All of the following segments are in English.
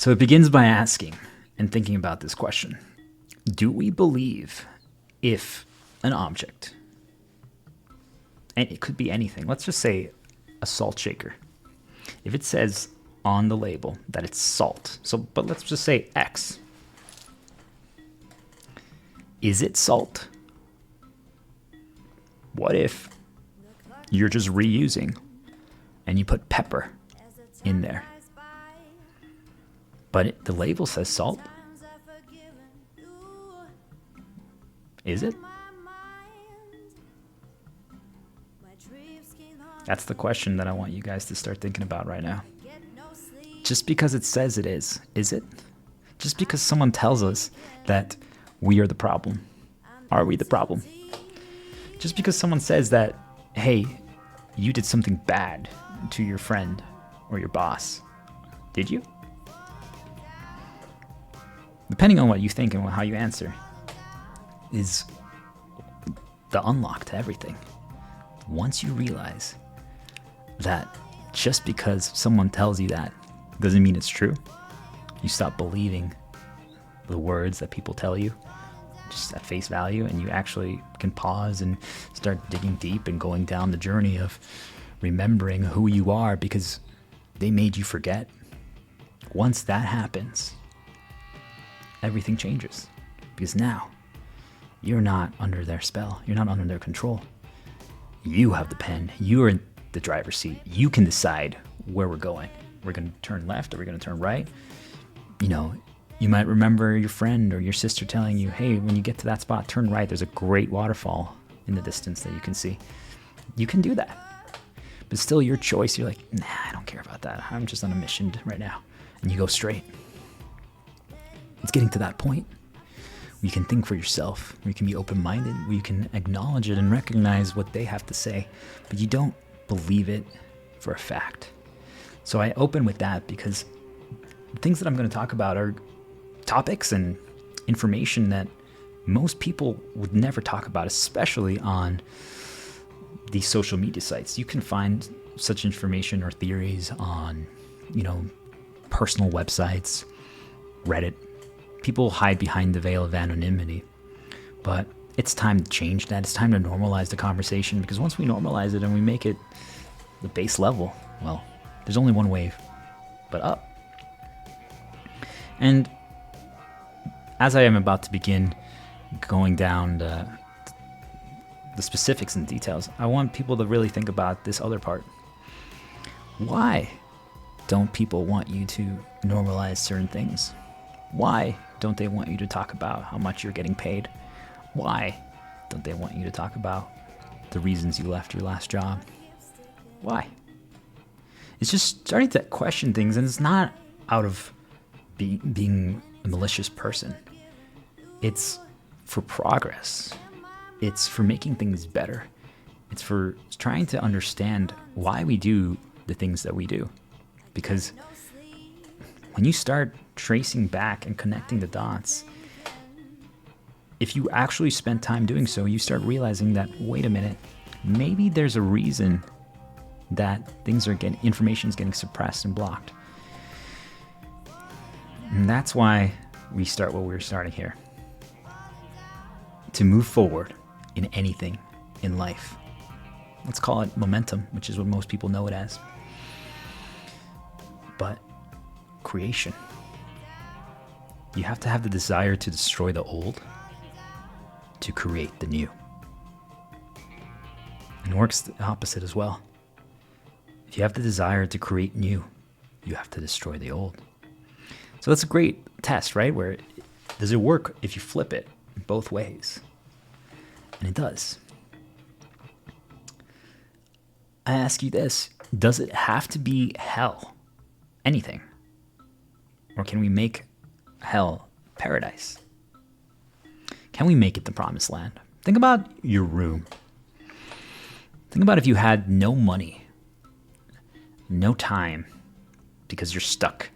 So it begins by asking and thinking about this question. Do we believe if an object, and it could be anything, let's just say a salt shaker, if it says on the label that it's salt, but let's just say X, is it salt? What if you're just reusing and you put pepper in there, but the label says salt? Is it? That's the question that I want you guys to start thinking about right now. Just because it says it is it? Just because someone tells us that we are the problem, are we the problem? Just because someone says that, hey, you did something bad to your friend or your boss, did you? Depending on what you think and how you answer is the unlock to everything. Once you realize that just because someone tells you that doesn't mean it's true, you stop believing the words that people tell you just at face value, and you actually can pause and start digging deep and going down the journey of remembering who you are because they made you forget. Once that happens, everything changes, because now you're not under their spell. You're not under their control. You have the pen. You're in the driver's seat. You can decide where we're going. We're going to turn left or we're going to turn right. You know, you might remember your friend or your sister telling you, hey, when you get to that spot, turn right. There's a great waterfall in the distance that you can see. You can do that. But still your choice. You're like, nah, I don't care about that. I'm just on a mission right now. And you go straight. It's getting to that point where you can think for yourself, where you can be open-minded, where you can acknowledge it and recognize what they have to say, but you don't believe it for a fact. So I open with that because the things that I'm going to talk about are topics and information that most people would never talk about, especially on these social media sites. You can find such information or theories on, personal websites, Reddit. People hide behind the veil of anonymity, but it's time to change that. It's time to normalize the conversation, because once we normalize it and we make it the base level, well, there's only one way but up. And as I am about to begin going down the specifics and details, I want people to really think about this other part. Why don't people want you to normalize certain things? Why don't they want you to talk about how much you're getting paid? Why don't they want you to talk about the reasons you left your last job? Why? It's just starting to question things, and it's not out of being a malicious person. It's for progress. It's for making things better. It's for trying to understand why we do the things that we do. Because when you start tracing back and connecting the dots, if you actually spend time doing so, you start realizing that, wait a minute, maybe there's a reason that information is getting suppressed and blocked. And that's why we start what we're starting here. To move forward in anything in life. Let's call it momentum, which is what most people know it as. But creation. You have to have the desire to destroy the old to create the new. And it works the opposite as well. If you have the desire to create new, you have to destroy the old. So that's a great test, right? Where does it work if you flip it both ways? And it does. I ask you this, does it have to be hell? Anything? Or can we make hell paradise? Can we make it the promised land? Think about your room. Think about if you had no money, no time, because you're stuck,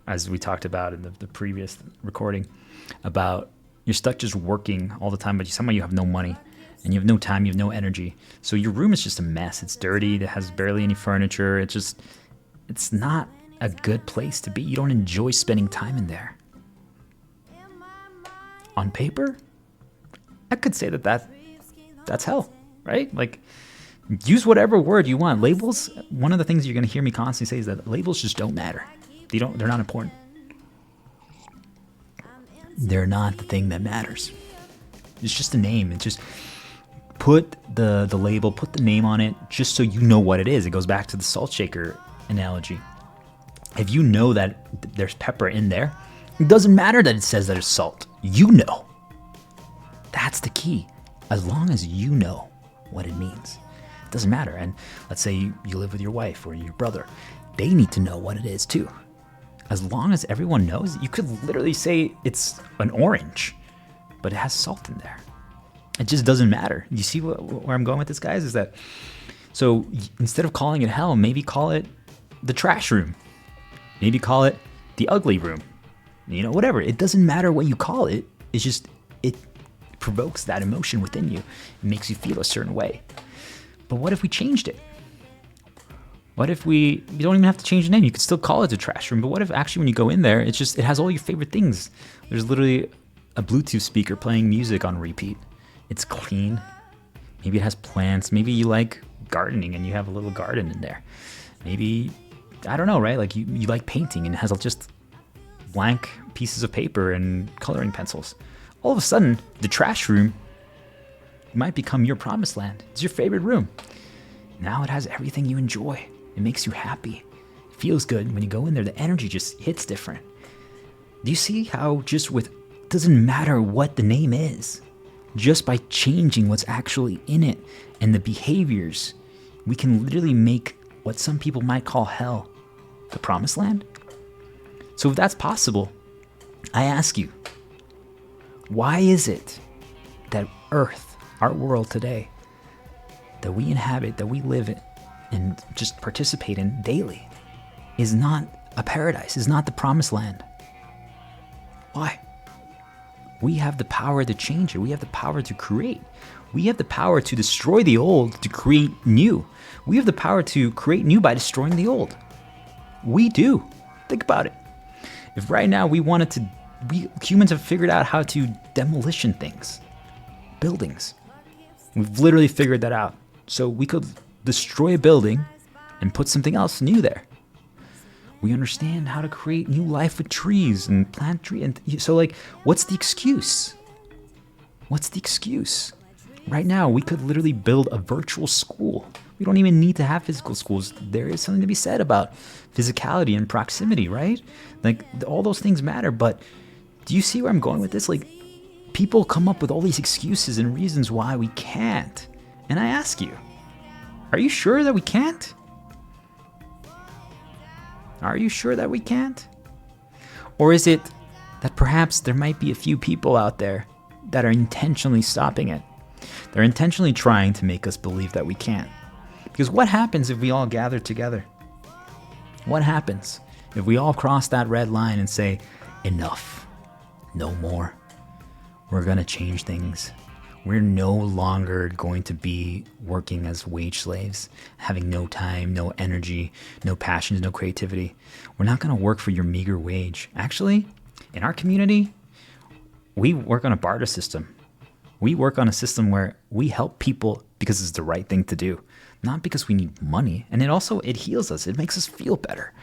as we talked about in the previous recording, about you're stuck just working all the time, but somehow you have no money and you have no time, you have no energy. So your room is just a mess. It's dirty. It has barely any furniture. It's not a good place to be. You don't enjoy spending time in there. On paper, I could say that's hell, right? Like, use whatever word you want. Labels, one of the things you're going to hear me constantly say is that labels just don't matter. They're not important. They're not the thing that matters. It's just a name. It's just put the label, put the name on it, just so you know what it is. It goes back to the salt shaker analogy. If you know that there's pepper in there, it doesn't matter that it says that it's salt. You know. That's the key. As long as you know what it means, it doesn't matter. And let's say you live with your wife or your brother. They need to know what it is too. As long as everyone knows, you could literally say it's an orange, but it has salt in there. It just doesn't matter. You see where I'm going with this, guys? Is that, so instead of calling it hell, maybe call it the trash room. Maybe call it the ugly room. You know, whatever. It doesn't matter what you call it. It's just, it provokes that emotion within you. It makes you feel a certain way. But what if we changed it? What if you don't even have to change the name. You could still call it the trash room. But what if actually when you go in there, it has all your favorite things. There's literally a Bluetooth speaker playing music on repeat. It's clean. Maybe it has plants. Maybe you like gardening and you have a little garden in there. Maybe, I don't know, right? Like you like painting and it has just blank pieces of paper and coloring pencils. All of a sudden, the trash room might become your promised land. It's your favorite room. Now it has everything you enjoy. It makes you happy. It feels good. When you go in there, the energy just hits different. Do you see how doesn't matter what the name is, just by changing what's actually in it and the behaviors, we can literally make what some people might call hell the promised land? So if that's possible, I ask you, why is it that Earth, our world today, that we inhabit, that we live in, and just participate in daily, is not a paradise, is not the promised land? Why? We have the power to change it. We have the power to create. We have the power to destroy the old to create new. We have the power to create new by destroying the old. We do. Think about it. If right now we humans have figured out how to demolition things, buildings. We've literally figured that out. So we could destroy a building and put something else new there. We understand how to create new life with trees and plant trees. And so, like, what's the excuse? What's the excuse? Right now, we could literally build a virtual school. We don't even need to have physical schools. There is something to be said about physicality and proximity, right? Like, all those things matter. But do you see where I'm going with this? Like, people come up with all these excuses and reasons why we can't. And I ask you, are you sure that we can't? Are you sure that we can't? Or is it that perhaps there might be a few people out there that are intentionally stopping it? They're intentionally trying to make us believe that we can't. Because what happens if we all gather together? What happens if we all cross that red line and say, enough, no more? We're going to change things. We're no longer going to be working as wage slaves, having no time, no energy, no passions, no creativity. We're not going to work for your meager wage. Actually, in our community, we work on a barter system. We work on a system where we help people because it's the right thing to do, not because we need money. And it heals us. It makes us feel better.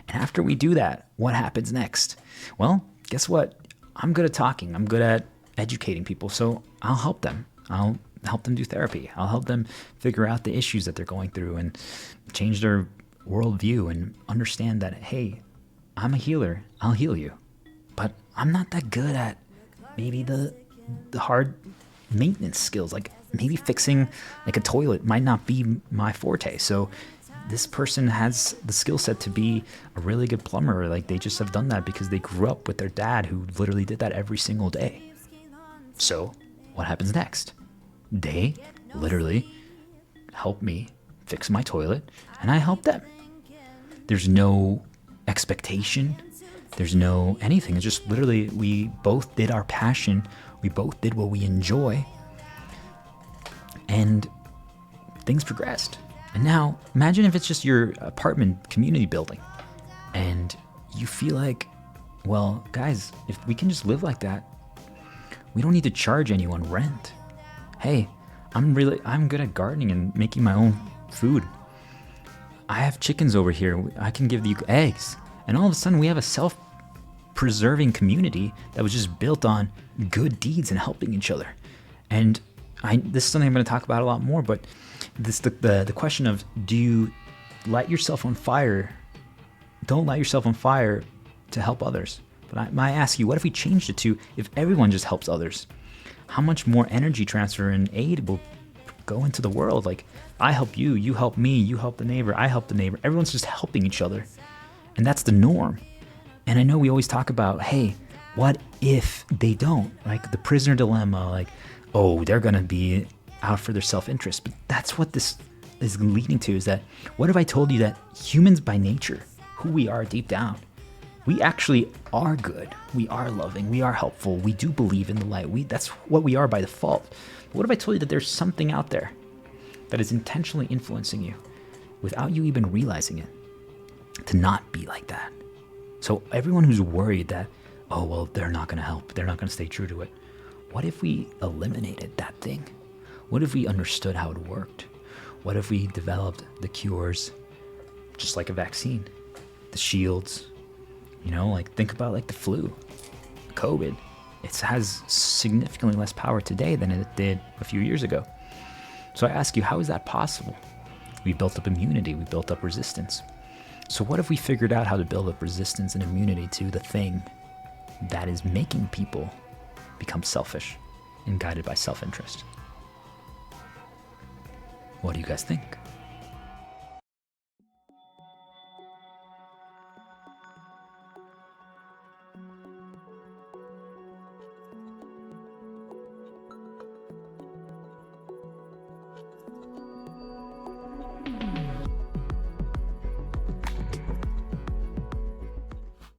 And after we do that, what happens next? Well, guess what? I'm good at talking. I'm good at educating people. So I'll help them. I'll help them do therapy. I'll help them figure out the issues that they're going through and change their worldview and understand that, hey, I'm a healer. I'll heal you. But I'm not that good at maybe the hard maintenance skills. Like maybe fixing like a toilet might not be my forte. So this person has the skill set to be a really good plumber. Like they just have done that because they grew up with their dad who literally did that every single day. So what happens next? They literally help me fix my toilet and I help them. There's no expectation. There's no anything. It's just literally we both did our passion. We both did what we enjoy. And things progressed. And now imagine if it's just your apartment community building. And you feel like, well, guys, if we can just live like that, we don't need to charge anyone rent. Hey, I'm good at gardening and making my own food. I have chickens over here. I can give you eggs. And all of a sudden we have a self-preserving community that was just built on good deeds and helping each other. And this is something I'm going to talk about a lot more, but the question of, do you light yourself on fire? Don't light yourself on fire to help others. But I ask you, what if we changed it to, if everyone just helps others? How much more energy transfer and aid will go into the world? Like, I help you, you help me, you help the neighbor, I help the neighbor. Everyone's just helping each other. And that's the norm. And I know we always talk about, hey, what if they don't? Like the prisoner dilemma, like, oh, they're going to be out for their self-interest. But that's what this is leading to, is that, what if I told you that humans by nature, who we are deep down, we actually are good. We are loving. We are helpful. We do believe in the light. That's what we are by default. But what if I told you that there's something out there that is intentionally influencing you without you even realizing it to not be like that? So everyone who's worried that, oh, well, they're not going to help, they're not going to stay true to it. What if we eliminated that thing? What if we understood how it worked? What if we developed the cures, just like a vaccine, the shields? You know, like, think about like the flu, COVID. It has significantly less power today than it did a few years ago. So I ask you, how is that possible? We built up immunity, we built up resistance. So what if we figured out how to build up resistance and immunity to the thing that is making people become selfish and guided by self-interest? What do you guys think?